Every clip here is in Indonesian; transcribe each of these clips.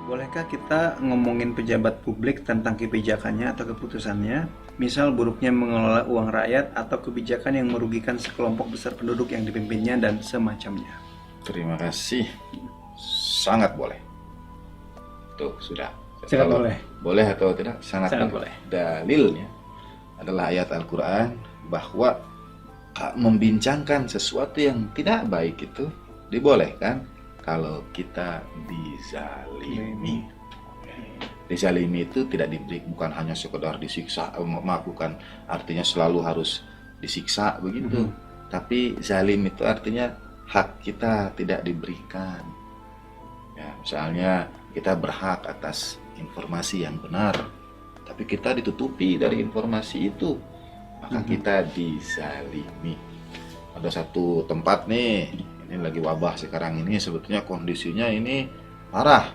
Bolehkah kita ngomongin pejabat publik tentang kebijakannya atau keputusannya, misal buruknya mengelola uang rakyat atau kebijakan yang merugikan sekelompok besar penduduk yang dipimpinnya dan semacamnya? Terima kasih. Sangat boleh. Tuh, sudah. Sangat Kalau boleh. boleh atau tidak? Sangat boleh. Dalilnya adalah ayat Al-Quran bahwa membincangkan sesuatu yang tidak baik itu dibolehkan kalau kita dizalimi. Dizalimi itu tidak diberi, bukan hanya sekedar disiksa, bukan artinya selalu harus disiksa begitu. Tapi zalim itu artinya hak kita tidak diberikan. Ya, misalnya kita berhak atas informasi yang benar, tapi kita ditutupi dari informasi itu, maka kita dizalimi. Ada satu tempat nih, ini lagi wabah sekarang ini, sebetulnya kondisinya ini parah,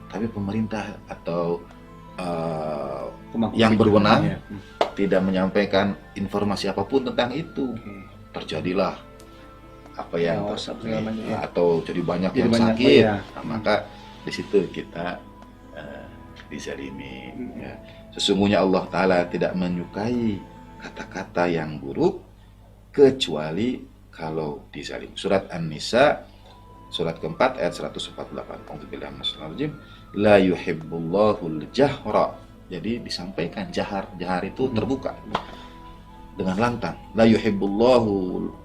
tapi pemerintah atau yang berwenang tidak menyampaikan informasi apapun tentang itu. Terjadilah apa yang atau jadi banyak yang sakit, maka di situ kita dizalimi. Ya. Sesungguhnya Allah Ta'ala tidak menyukai kata-kata yang buruk kecuali kalau dizalim. Surat An-Nisa surat keempat ayat 148. Alhamdulillah masallajim la yuhibbullahul jahra. Jadi disampaikan jahar itu terbuka dengan lantang. La yuhibbullahu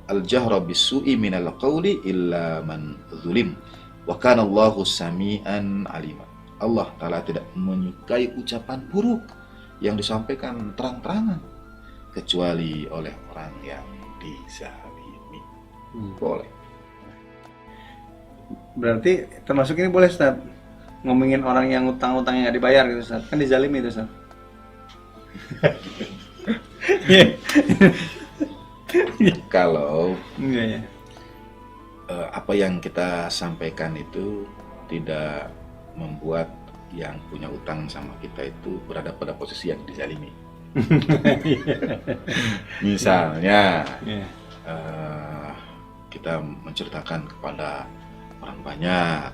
al-jahra bisu'i minal qawli illa man zulim. Wa kana Allahu sami'an alima. Allah Ta'ala tidak menyukai ucapan buruk yang disampaikan terang-terangan kecuali oleh orang yang dizalimi. Boleh. Berarti termasuk ini boleh, Ustaz? Ngomongin orang yang utang-utangnya nggak dibayar gitu, Ustaz? Kan dizalimi itu, Ustaz. Kalau Iya. apa yang kita sampaikan itu tidak membuat yang punya utang sama kita itu berada pada posisi yang dizalimi. Misalnya kita menceritakan kepada orang banyak,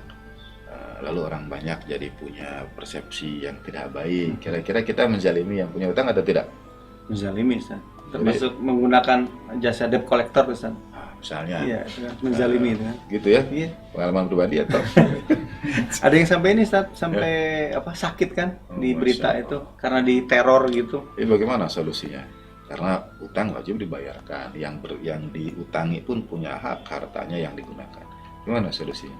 lalu orang banyak jadi punya persepsi yang tidak baik. Kira-kira kita menzalimi yang punya utang atau tidak? Menzalimi, Ustaz. Termasuk menggunakan jasa debt collector, Ustaz. Misalnya. Iya, menzalimi itu kan. Gitu ya? Iya. Pengalaman pribadi atau? Ada yang sampai ini, Ustaz, sampai sakit kan di berita itu karena diteror gitu. Ini bagaimana solusinya? Karena utang wajib dibayarkan, yang diutangi pun punya hak hartanya yang digunakan. Gimana solusinya?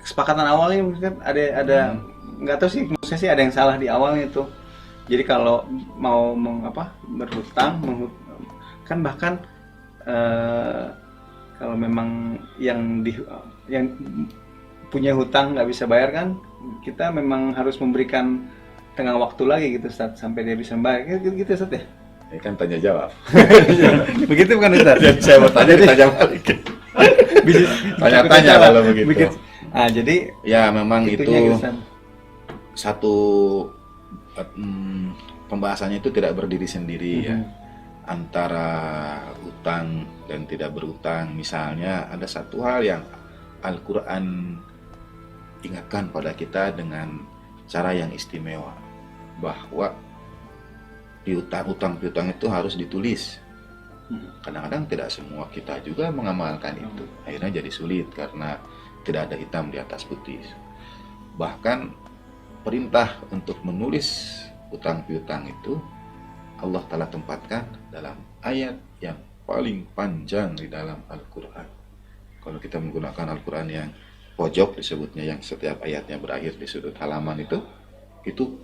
Kesepakatan awalnya mungkin ada nggak tahu sih, maksudnya sih ada yang salah di awalnya itu. Jadi kalau mau berhutang, kan bahkan kalau memang yang punya hutang nggak bisa bayar kan, kita memang harus memberikan tengah waktu lagi gitu, Ustaz, sampai dia bisa membayar. Gitu Ustaz ya? Ini kan tanya jawab. Begitu bukan, Ustaz? Saya mau tanya balik. Tanya-tanya kalau begitu. Jadi ya memang itu gitu, satu pembahasannya itu tidak berdiri sendiri ya. Antara utang dan tidak berutang. Misalnya ada satu hal yang Al-Quran ingatkan pada kita dengan cara yang istimewa, bahwa utang piutang itu harus ditulis. Kadang-kadang tidak semua kita juga mengamalkan itu. Akhirnya jadi sulit karena tidak ada hitam di atas putih. Bahkan perintah untuk menulis utang piutang itu Allah telah tempatkan dalam ayat yang paling panjang di dalam Al-Quran. Kalau kita menggunakan Al-Quran yang pojok disebutnya, yang setiap ayatnya berakhir di sudut halaman itu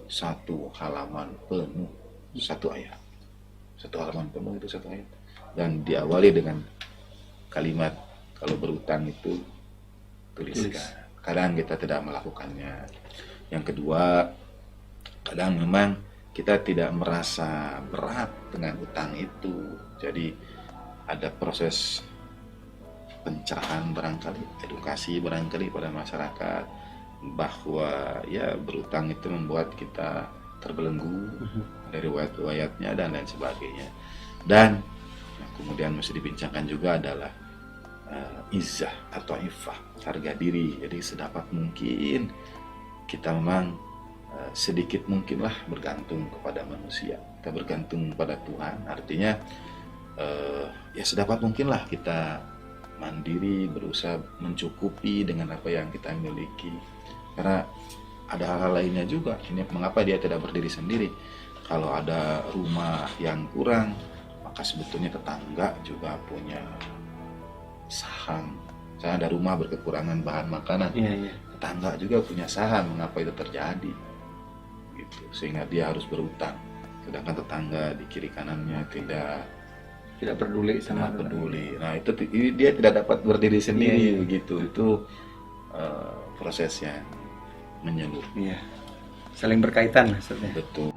satu halaman penuh, satu ayat. Satu halaman penuh itu satu ayat. Dan diawali dengan kalimat kalau berutang itu tuliskan. Kadang kita tidak melakukannya. Yang kedua, kadang memang kita tidak merasa berat dengan utang itu. Jadi ada proses pencerahan barangkali, edukasi barangkali pada masyarakat bahwa ya berutang itu membuat kita terbelenggu dari riwayat-riwayatnya dan lain sebagainya. Dan yang kemudian mesti dibincangkan juga adalah izzah atau iffah, harga diri. Jadi sedapat mungkin kita memang sedikit mungkinlah bergantung kepada manusia, kita bergantung pada Tuhan. Artinya ya sedapat mungkinlah kita mandiri, berusaha mencukupi dengan apa yang kita miliki. Karena ada hal-hal lainnya juga. Ini mengapa dia tidak berdiri sendiri? Kalau ada rumah yang kurang, maka sebetulnya tetangga juga punya saham. Misalnya ada rumah berkekurangan bahan makanan, Iya. tetangga juga punya saham. Mengapa itu terjadi? Gitu. Sehingga dia harus berutang. Sedangkan tetangga di kiri kanannya Tidak peduli sama tidak peduli. Nah itu dia tidak dapat berdiri sendiri begitu. Itu prosesnya menyeluruh. Iya. Saling berkaitan maksudnya. Betul.